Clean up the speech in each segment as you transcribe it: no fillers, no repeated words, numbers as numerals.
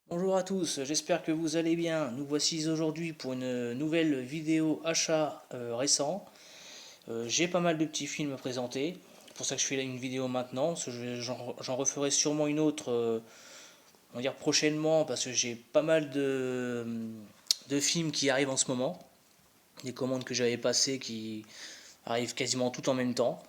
Bonjour à tous, j'espère que vous allez bien. Nous voici aujourd'hui pour une nouvelle vidéo achat récent. J'ai pas mal de petits films à présenter. C'est pour ça que je fais une vidéo maintenant, parce que j'en referai sûrement une autre, on va dire prochainement, parce que j'ai pas mal de films qui arrivent en ce moment. Des commandes que j'avais passées qui arrivent quasiment tout en même temps.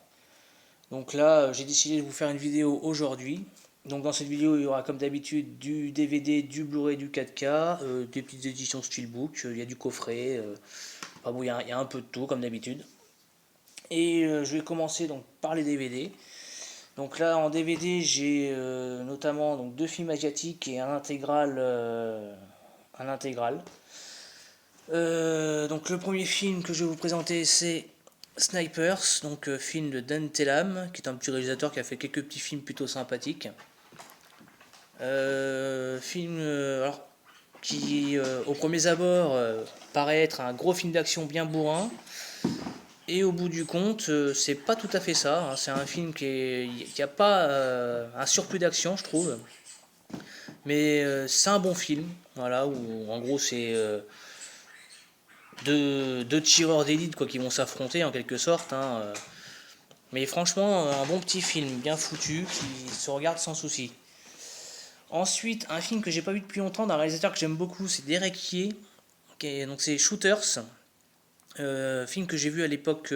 Donc là, j'ai décidé de vous faire une vidéo aujourd'hui. Donc dans cette vidéo, il y aura comme d'habitude du DVD, du Blu-ray, du 4K, des petites éditions Steelbook, il y a du coffret, enfin bon, il y a un peu de tout comme d'habitude. Et je vais commencer donc par les DVD. Donc là en DVD, j'ai notamment donc deux films asiatiques et un intégral. Donc le premier film que je vais vous présenter, c'est Snipers, donc film de Dan Tellam, qui est un petit réalisateur qui a fait quelques petits films plutôt sympathiques. Film alors, qui, au premier abord, paraît être un gros film d'action bien bourrin. Et au bout du compte, c'est pas tout à fait ça, hein. C'est un film qui a pas un surplus d'action, je trouve. Mais c'est un bon film, voilà, où en gros c'est deux tireurs d'élite quoi, qui vont s'affronter en quelque sorte, hein. Mais franchement, un bon petit film, bien foutu, qui se regarde sans souci. Ensuite, un film que j'ai pas vu depuis longtemps d'un réalisateur que j'aime beaucoup, c'est Derek Yeh, donc c'est Shooters, film que j'ai vu à l'époque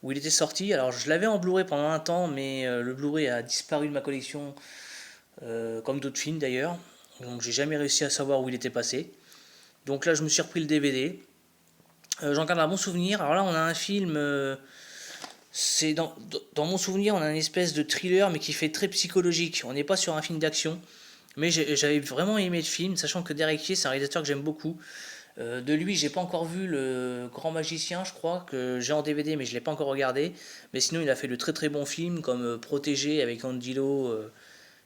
où il était sorti. Alors je l'avais en Blu-ray pendant un temps, mais le Blu-ray a disparu de ma collection, comme d'autres films d'ailleurs. Donc j'ai jamais réussi à savoir où il était passé. Donc là je me suis repris le DVD. J'en garde un bon souvenir. Alors là on a un film, c'est dans mon souvenir on a une espèce de thriller mais qui fait très psychologique. On n'est pas sur un film d'action. Mais j'avais vraiment aimé le film, sachant que Derek Yeh, c'est un réalisateur que j'aime beaucoup. De lui, j'ai pas encore vu Le Grand Magicien, je crois, que j'ai en DVD, mais je l'ai pas encore regardé. Mais sinon, il a fait de très très bons films, comme Protégé avec Andy Lau,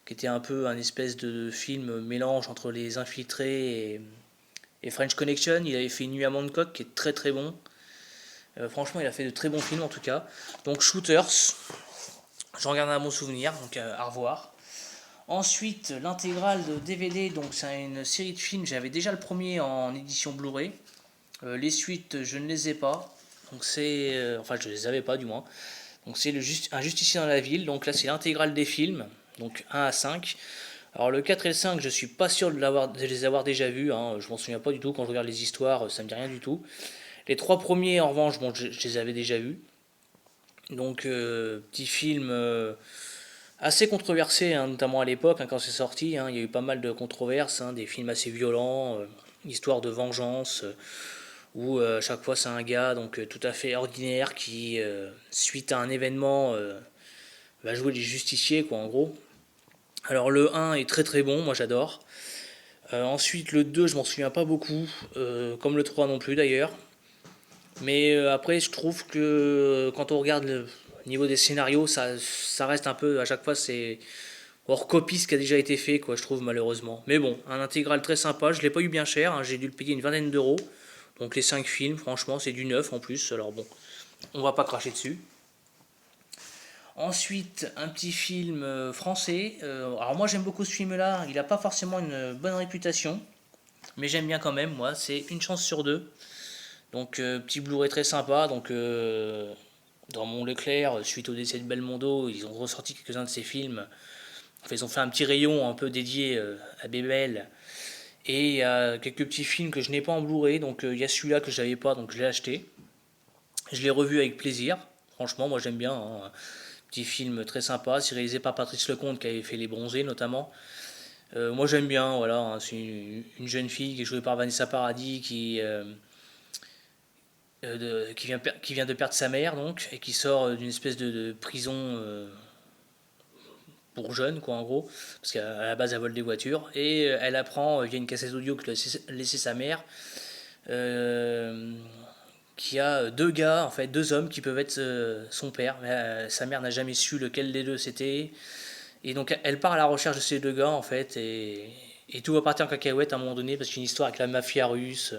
qui était un peu un espèce de film mélange entre Les Infiltrés et French Connection. Il avait fait Une nuit à Bangkok, qui est très très bon. Franchement, il a fait de très bons films en tout cas. Donc Shooters, j'en regarde à mon souvenir, donc à revoir. Ensuite, l'intégrale de DVD, donc c'est une série de films. J'avais déjà le premier en édition Blu-ray. Les suites, je ne les ai pas. Donc c'est, enfin, je les avais pas du moins. Donc c'est un justicier dans la ville. Donc là, c'est l'intégrale des films, donc 1 à 5. Alors le 4 et le 5, je suis pas sûr de les avoir déjà vus, hein. Je m'en souviens pas du tout. Quand je regarde les histoires, ça me dit rien du tout. Les trois premiers, en revanche, bon, je les avais déjà vus. Donc petit film assez controversé, hein, notamment à l'époque, hein, quand c'est sorti, hein. Il y a eu pas mal de controverses, hein, des films assez violents, histoire de vengeance, où à chaque fois c'est un gars donc tout à fait ordinaire qui, suite à un événement, va jouer les justiciers, quoi, en gros. Alors le un est très très bon, moi j'adore. Ensuite le 2 je m'en souviens pas beaucoup, comme le 3 non plus d'ailleurs. Mais après je trouve que quand on regarde le niveau des scénarios, ça reste un peu, à chaque fois c'est hors copie ce qui a déjà été fait, quoi, je trouve, malheureusement. Mais bon, un intégral très sympa, je l'ai pas eu bien cher, hein, j'ai dû le payer une vingtaine d'euros. Donc les 5 films, franchement, c'est du neuf en plus, alors bon, on va pas cracher dessus. Ensuite, un petit film français. Alors moi j'aime beaucoup ce film-là, il n'a pas forcément une bonne réputation, mais j'aime bien quand même, moi, c'est Une chance sur deux. Donc petit Blu-ray très sympa, donc dans mon Leclerc, suite au décès de Belmondo, ils ont ressorti quelques-uns de ses films. Enfin, ils ont fait un petit rayon un peu dédié à Bébel. Et il y a quelques petits films que je n'ai pas en Blu-ray, donc il y a celui-là que je n'avais pas, donc je l'ai acheté. Je l'ai revu avec plaisir. Franchement, moi j'aime bien, hein. Petit film très sympa, c'est réalisé par Patrice Lecomte qui avait fait Les Bronzés notamment. Moi j'aime bien, voilà, hein. C'est une jeune fille qui est jouée par Vanessa Paradis qui vient de perdre sa mère donc et qui sort d'une espèce de prison pour jeunes, quoi, en gros, parce qu'à la base elle vole des voitures et elle apprend via une cassette audio que lui a laissé sa mère, euh, qu'il y a deux gars, en fait, deux hommes qui peuvent être son père. Mais, sa mère n'a jamais su lequel des deux c'était. Et donc elle part à la recherche de ces deux gars, en fait, et tout va partir en cacahuète à un moment donné parce qu'il y a une histoire avec la mafia russe.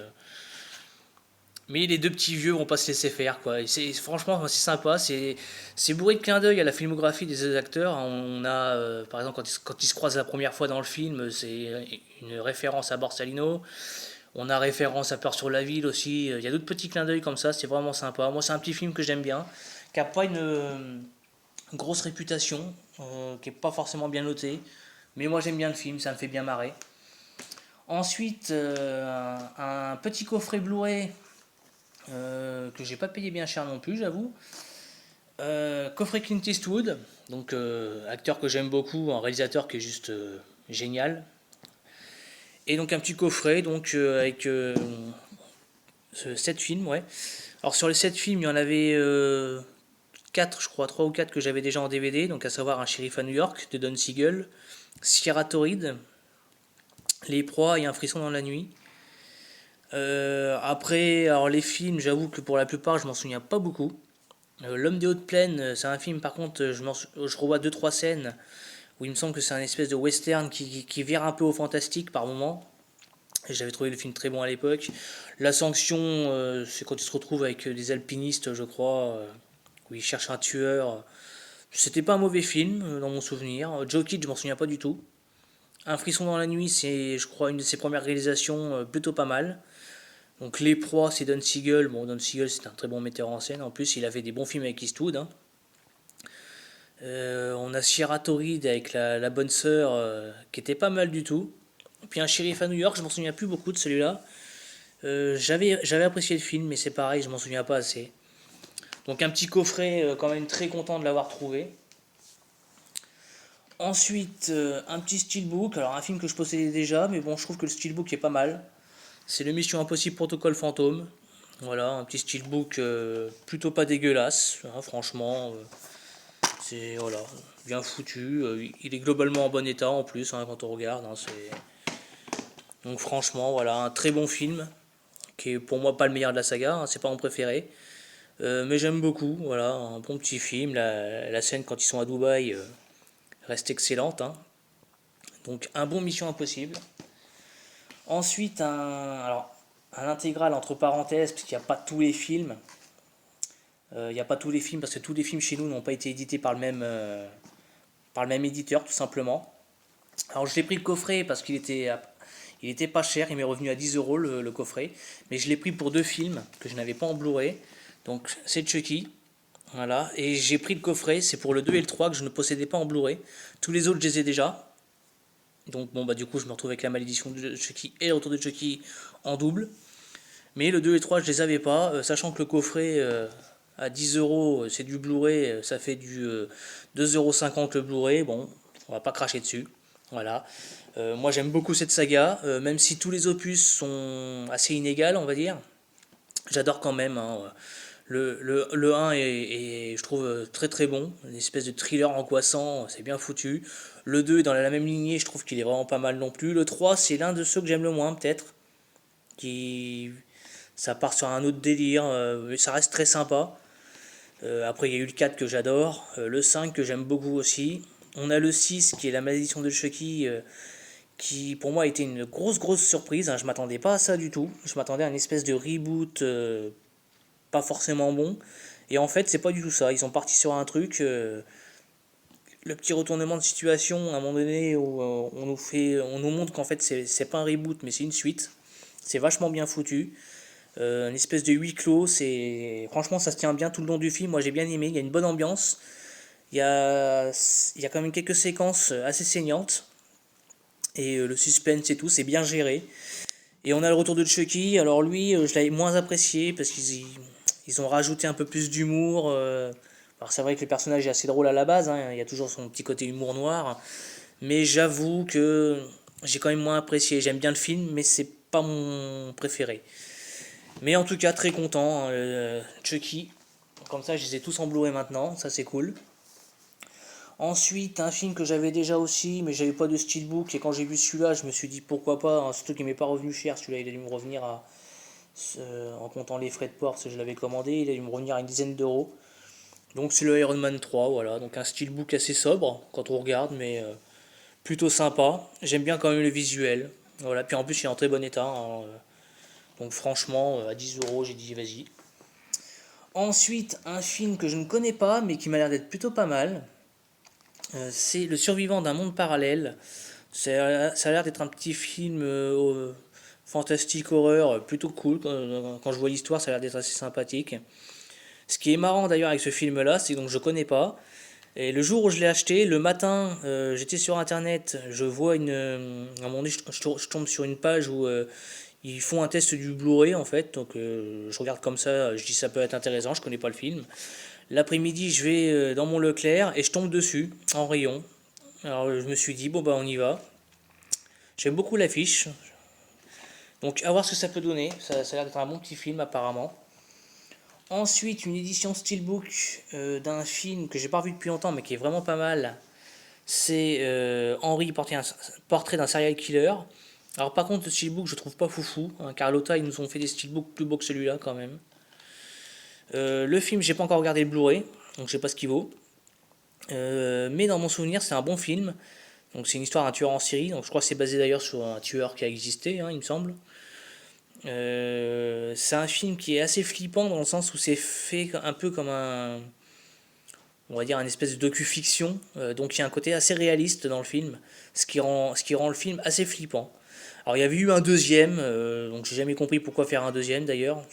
Mais les deux petits vieux vont pas se laisser faire, quoi. Et franchement, c'est sympa. C'est bourré de clins d'œil à la filmographie des autres acteurs. On a, par exemple, quand ils se croisent la première fois dans le film, c'est une référence à Borsalino. On a référence à Peur sur la ville aussi. Il y a d'autres petits clins d'œil comme ça. C'est vraiment sympa. Moi, c'est un petit film que j'aime bien, qui a pas une grosse réputation, qui est pas forcément bien noté. Mais moi, j'aime bien le film. Ça me fait bien marrer. Ensuite, un petit coffret Blu-ray que j'ai pas payé bien cher non plus, j'avoue. Coffret Clint Eastwood, donc acteur que j'aime beaucoup, un réalisateur qui est juste génial. Et donc un petit coffret donc avec 7 films, ouais. Alors sur les 7 films, il y en avait 4, je crois, 3 ou 4 que j'avais déjà en DVD, donc à savoir Un shérif à New York de Don Siegel, Sierra Torrid, Les Proies et Un frisson dans la nuit. Après, alors les films, j'avoue que pour la plupart, je m'en souviens pas beaucoup. L'homme des hautes plaines, c'est un film, par contre, je revois deux trois scènes où il me semble que c'est un espèce de western qui vire un peu au fantastique par moment. Et j'avais trouvé le film très bon à l'époque. La sanction, c'est quand il se retrouve avec des alpinistes, je crois, où il cherche un tueur. C'était pas un mauvais film, dans mon souvenir. Joe Kidd, je m'en souviens pas du tout. Un frisson dans la nuit, c'est, je crois, une de ses premières réalisations, plutôt pas mal. Donc Les Proies, c'est Don Siegel. Bon, Don Siegel, c'est un très bon metteur en scène. En plus, il a fait des bons films avec Eastwood, hein. On a Sierra Torrid avec la bonne sœur, qui était pas mal du tout. Puis un shérif à New York, je m'en souviens plus beaucoup de celui-là. J'avais apprécié le film, mais c'est pareil, je m'en souviens pas assez. Donc un petit coffret, quand même très content de l'avoir trouvé. Ensuite, un petit steelbook. Alors un film que je possédais déjà, mais bon, je trouve que le steelbook est pas mal. C'est le Mission Impossible Protocole Fantôme. Voilà, un petit steelbook plutôt pas dégueulasse, hein, franchement. C'est voilà, bien foutu. Il est globalement en bon état en plus, hein, quand on regarde, hein, donc franchement, voilà, un très bon film, qui est pour moi pas le meilleur de la saga, hein, c'est pas mon préféré. Mais j'aime beaucoup, voilà, un bon petit film. La scène quand ils sont à Dubaï reste excellente, hein. Donc un bon Mission Impossible. Ensuite, un intégral entre parenthèses, parce qu'il n'y a pas tous les films. Il n'y a pas tous les films, parce que tous les films chez nous n'ont pas été édités par le même éditeur, tout simplement. Alors je l'ai pris le coffret parce il était pas cher, il m'est revenu à 10 euros le coffret. Mais je l'ai pris pour deux films que je n'avais pas en Blu-ray. Donc c'est Chucky. Voilà. Et j'ai pris le coffret, c'est pour le 2 et le 3 que je ne possédais pas en Blu-ray. Tous les autres, je les ai déjà. Donc bon, bah du coup, je me retrouve avec la malédiction de Chucky et le retour de Chucky en double. Mais le 2 et le 3, je les avais pas, sachant que le coffret à 10 euros, c'est du Blu-ray, ça fait du 2,50 € le Blu-ray. Bon, on va pas cracher dessus. Voilà. Moi, j'aime beaucoup cette saga, même si tous les opus sont assez inégals, on va dire. J'adore quand même, hein. Le 1 est, je trouve, très très bon. Une espèce de thriller angoissant, c'est bien foutu. Le 2 est dans la même lignée, je trouve qu'il est vraiment pas mal non plus. Le 3, c'est l'un de ceux que j'aime le moins, peut-être. Qui Ça part sur un autre délire, mais ça reste très sympa. Après, il y a eu le 4 que j'adore, le 5 que j'aime beaucoup aussi. On a le 6 qui est la malédiction de Chucky, qui pour moi a été une grosse surprise, hein. Je m'attendais pas à ça du tout. Je m'attendais à une espèce de reboot pas forcément bon. Et en fait, c'est pas du tout ça. Ils sont partis sur un truc. Le petit retournement de situation à un moment donné où on nous montre qu'en fait c'est pas un reboot mais c'est une suite. C'est vachement bien foutu. Une espèce de huis clos, franchement ça se tient bien tout le long du film. Moi j'ai bien aimé, il y a une bonne ambiance. Il y a quand même quelques séquences assez saignantes et le suspense et tout, c'est bien géré. Et on a le retour de Chucky. Alors lui, je l'avais moins apprécié parce qu'ils ont rajouté un peu plus d'humour. Alors c'est vrai que le personnage est assez drôle à la base, hein, il y a toujours son petit côté humour noir. Mais j'avoue que j'ai quand même moins apprécié. J'aime bien le film, mais c'est pas mon préféré. Mais en tout cas, très content, hein, Chucky. Comme ça, je les ai tous en Blu-ray maintenant, ça c'est cool. Ensuite, un film que j'avais déjà aussi, mais j'avais pas de steelbook. Et quand j'ai vu celui-là, je me suis dit pourquoi pas, hein, surtout qu'il m'est pas revenu cher. Celui-là, il a dû me revenir en comptant les frais de port, parce que je l'avais commandé, il a dû me revenir à une dizaine d'euros. Donc c'est le Iron Man 3, voilà. Donc un steelbook assez sobre quand on regarde, mais plutôt sympa. J'aime bien quand même le visuel. Voilà. Puis en plus, il est en très bon état, hein. Donc franchement, à 10 € j'ai dit vas-y. Ensuite, un film que je ne connais pas, mais qui m'a l'air d'être plutôt pas mal. C'est Le survivant d'un monde parallèle. Ça a l'air d'être un petit film fantastique horreur plutôt cool. Quand je vois l'histoire, ça a l'air d'être assez sympathique. Ce qui est marrant d'ailleurs avec ce film-là, c'est que je connais pas. Et le jour où je l'ai acheté, le matin, j'étais sur internet, je vois à un moment donné, je tombe sur une page où ils font un test du Blu-ray en fait. Donc je regarde comme ça, je dis ça peut être intéressant, je connais pas le film. L'après-midi, je vais dans mon Leclerc et je tombe dessus, en rayon. Alors je me suis dit, bon bah on y va. J'aime beaucoup l'affiche. Donc à voir ce que ça peut donner. Ça a l'air d'être un bon petit film apparemment. Ensuite, une édition Steelbook d'un film que j'ai pas vu depuis longtemps mais qui est vraiment pas mal. C'est Henry, portrait d'un serial killer. Alors par contre, le steelbook je trouve pas foufou, hein. Carlotta ils nous ont fait des steelbooks plus beaux que celui-là quand même. Le film j'ai pas encore regardé le Blu-ray, donc je sais pas ce qu'il vaut. Mais dans mon souvenir c'est un bon film. Donc c'est une histoire d'un tueur en série, donc je crois que c'est basé d'ailleurs sur un tueur qui a existé, hein, il me semble. C'est un film qui est assez flippant dans le sens où c'est fait un peu comme on va dire, un espèce de docu-fiction. Donc il y a un côté assez réaliste dans le film, ce qui rend le film assez flippant. Alors il y avait eu un deuxième, donc j'ai jamais compris pourquoi faire un deuxième d'ailleurs.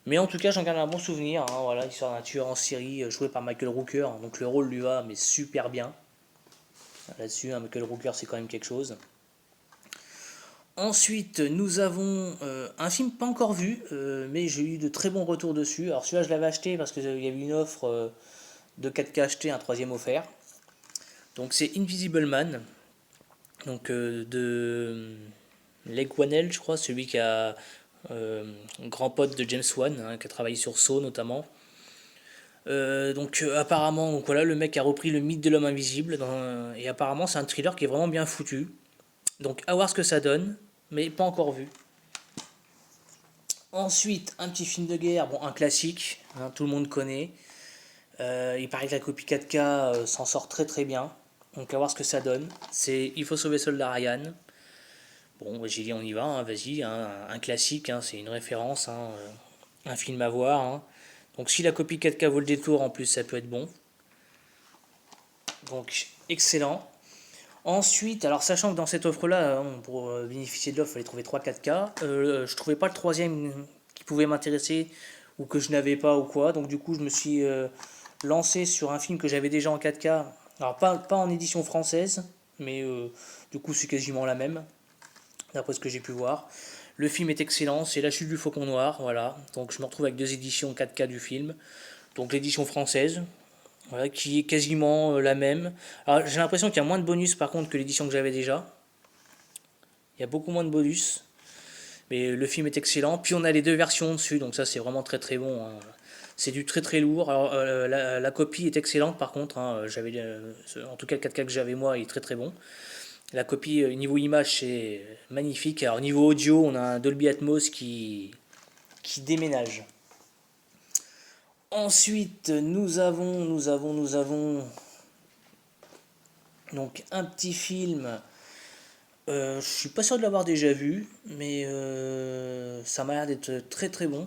Mais en tout cas j'en garde un bon souvenir, hein, voilà, l'histoire d'un tueur en série joué par Michael Rooker, donc le rôle lui va mais super bien. Là-dessus, hein, Michael Rooker c'est quand même quelque chose. Ensuite, nous avons un film pas encore vu, mais j'ai eu de très bons retours dessus. Alors celui-là, je l'avais acheté parce qu'il y avait une offre de 4K acheté, un troisième offert. Donc c'est Invisible Man, donc de Leg Whannell, je crois, celui qui a grand pote de James Wan, hein, qui a travaillé sur Saw notamment. Apparemment, donc voilà, le mec a repris le mythe de l'homme invisible et apparemment c'est un thriller qui est vraiment bien foutu. Donc à voir ce que ça donne, mais pas encore vu. Ensuite, un petit film de guerre, bon, un classique, hein, tout le monde connaît. Il paraît que la copie 4K s'en sort très très bien. Donc à voir ce que ça donne. C'est Il faut sauver Soldat Ryan. Bon, bah, j'ai dit on y va, hein, vas-y, hein, un classique, hein, c'est une référence, hein, un film à voir, hein. Donc si la copie 4K vaut le détour, en plus ça peut être bon. Donc excellent. Ensuite, alors sachant que dans cette offre-là, pour bénéficier de l'offre, il fallait trouver 3 4K, je trouvais pas le troisième qui pouvait m'intéresser ou que je n'avais pas ou quoi. Donc du coup, je me suis lancé sur un film que j'avais déjà en 4K. Alors pas en édition française, mais du coup c'est quasiment la même, d'après ce que j'ai pu voir. Le film est excellent, c'est La Chute du Faucon Noir, voilà. Donc je me retrouve avec deux éditions 4K du film. Donc l'édition française, voilà, qui est quasiment la même. Alors j'ai l'impression qu'il y a moins de bonus par contre que l'édition que j'avais déjà. Il y a beaucoup moins de bonus. Mais le film est excellent. Puis on a les deux versions dessus, donc ça c'est vraiment très très bon, hein. C'est du très très lourd. Alors la copie est excellente par contre, hein. En tout cas le 4K que j'avais moi il est très très bon. La copie niveau image c'est magnifique. Alors niveau audio on a un Dolby Atmos qui déménage. Ensuite nous avons donc un petit film. Je suis pas sûr de l'avoir déjà vu, mais ça m'a l'air d'être très très bon.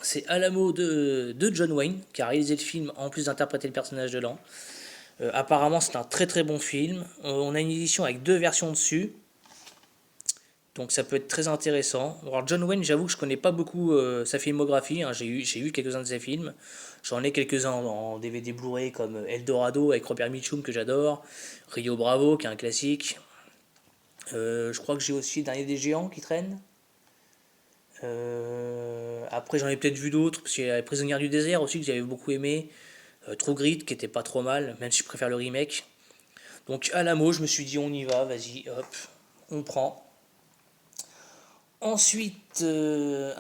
C'est Alamo de John Wayne, qui a réalisé le film en plus d'interpréter le personnage dedans. Apparemment, c'est un très très bon film. On a une édition avec deux versions dessus, donc ça peut être très intéressant. Alors John Wayne, j'avoue que je connais pas beaucoup sa filmographie, hein. J'ai eu quelques-uns de ses films. J'en ai quelques-uns en DVD Blu-ray comme Eldorado avec Robert Mitchum que j'adore, Rio Bravo qui est un classique. Je crois que j'ai aussi Dernier des Géants qui traîne. Après j'en ai peut-être vu d'autres, parce qu'il y a Prisonnière du désert aussi que j'avais beaucoup aimé. True Grit qui était pas trop mal, même si je préfère le remake. Donc à la mot, je me suis dit on y va, vas-y, hop, on prend. Ensuite, une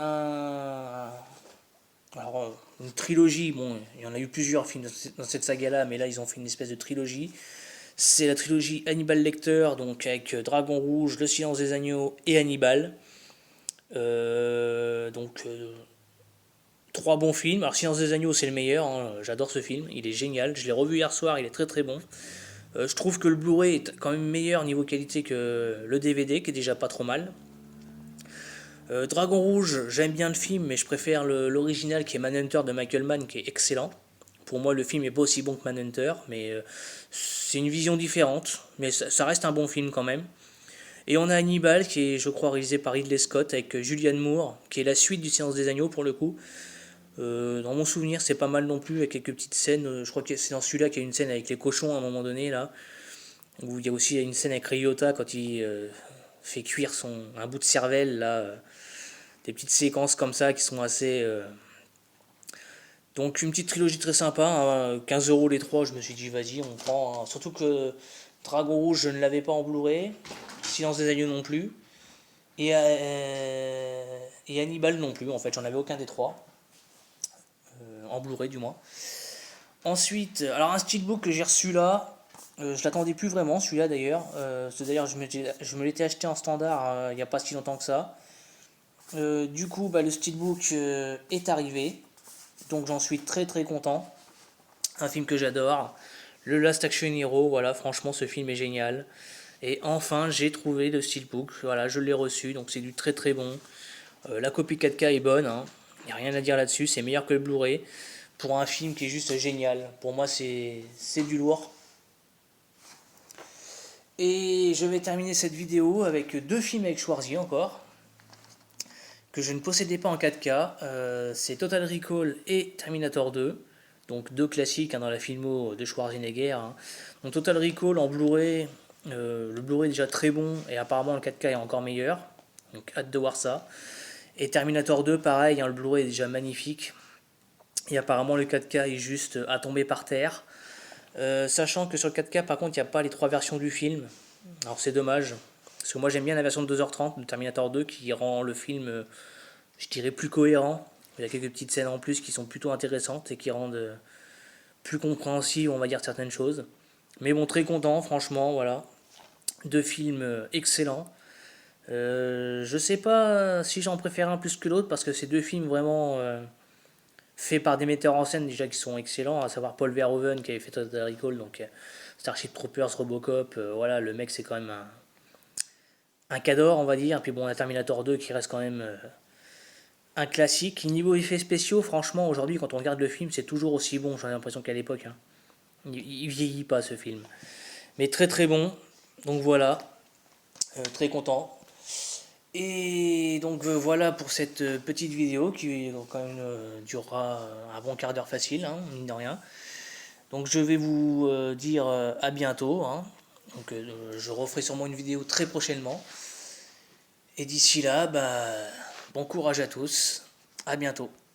trilogie, bon, il y en a eu plusieurs films dans cette saga-là, mais là ils ont fait une espèce de trilogie. C'est la trilogie Hannibal Lecter, donc avec Dragon Rouge, Le Silence des Agneaux et Hannibal. Trois bons films. Alors Silence des Agneaux c'est le meilleur, hein. J'adore ce film, il est génial. Je l'ai revu hier soir, il est très très bon. Je trouve que le Blu-ray est quand même meilleur niveau qualité que le DVD, qui est déjà pas trop mal. Dragon Rouge, j'aime bien le film, mais je préfère l'original qui est Manhunter de Michael Mann, qui est excellent. Pour moi, le film est pas aussi bon que Manhunter, mais c'est une vision différente, mais ça reste un bon film quand même. Et on a Hannibal, qui est, je crois, réalisé par Ridley Scott, avec Julianne Moore, qui est la suite du Silence des Agneaux pour le coup. Dans mon souvenir, c'est pas mal non plus, avec quelques petites scènes. Je crois que c'est dans celui-là qu'il y a une scène avec les cochons à un moment donné, là. Où il y a aussi une scène avec Ryota quand il fait cuire un bout de cervelle, là. Des petites séquences comme ça qui sont assez. Donc une petite trilogie très sympa, hein, 15 € les trois, je me suis dit vas-y, on prend, hein. Surtout que Dragon Rouge, je ne l'avais pas en Blu-ray, Silence des Agneaux non plus, et Hannibal non plus, en fait, j'en avais aucun des trois, en Blu-ray du moins. Ensuite, alors un steelbook que j'ai reçu là, je l'attendais plus vraiment, celui-là d'ailleurs. D'ailleurs, je me l'étais acheté en standard il n'y a pas si longtemps que ça. Du coup, bah, le steelbook est arrivé, donc j'en suis très très content. Un film que j'adore, le Last Action Hero, voilà, franchement ce film est génial. Et enfin j'ai trouvé le steelbook, voilà, je l'ai reçu, donc c'est du très très bon. La copie 4K est bonne, hein. Il n'y a rien à dire là-dessus, c'est meilleur que le Blu-ray. Pour un film qui est juste génial, pour moi c'est du lourd. Et je vais terminer cette vidéo avec deux films avec Schwarzy encore, que je ne possédais pas en 4K, c'est Total Recall et Terminator 2, donc deux classiques, hein, dans la filmo de Schwarzenegger, hein. Donc Total Recall en Blu-ray, le Blu-ray est déjà très bon et apparemment le 4K est encore meilleur, donc hâte de voir ça. Et Terminator 2 pareil, hein, le Blu-ray est déjà magnifique et apparemment le 4K est juste à tomber par terre. Sachant que sur le 4K par contre il n'y a pas les trois versions du film, alors c'est dommage. Parce que moi j'aime bien la version de 2h30 de Terminator 2 qui rend le film, je dirais, plus cohérent. Il y a quelques petites scènes en plus qui sont plutôt intéressantes et qui rendent plus compréhensibles, on va dire, certaines choses. Mais bon, très content, franchement, voilà. Deux films excellents. Je sais pas si j'en préfère un plus que l'autre parce que c'est deux films vraiment faits par des metteurs en scène déjà qui sont excellents, à savoir Paul Verhoeven qui avait fait Total Recall, donc Starship Troopers, Robocop, voilà, le mec c'est quand même un cador, on va dire. Puis bon, la Terminator 2 qui reste quand même un classique. Niveau effets spéciaux, franchement, aujourd'hui, quand on regarde le film, c'est toujours aussi bon, j'ai l'impression qu'à l'époque, hein. Il vieillit pas ce film. Mais très très bon. Donc voilà, très content. Et donc voilà pour cette petite vidéo qui quand même durera un bon quart d'heure facile, hein, mine de rien. Donc je vais vous dire à bientôt, hein. Donc je referai sûrement une vidéo très prochainement. Et d'ici là, bah, bon courage à tous. À bientôt.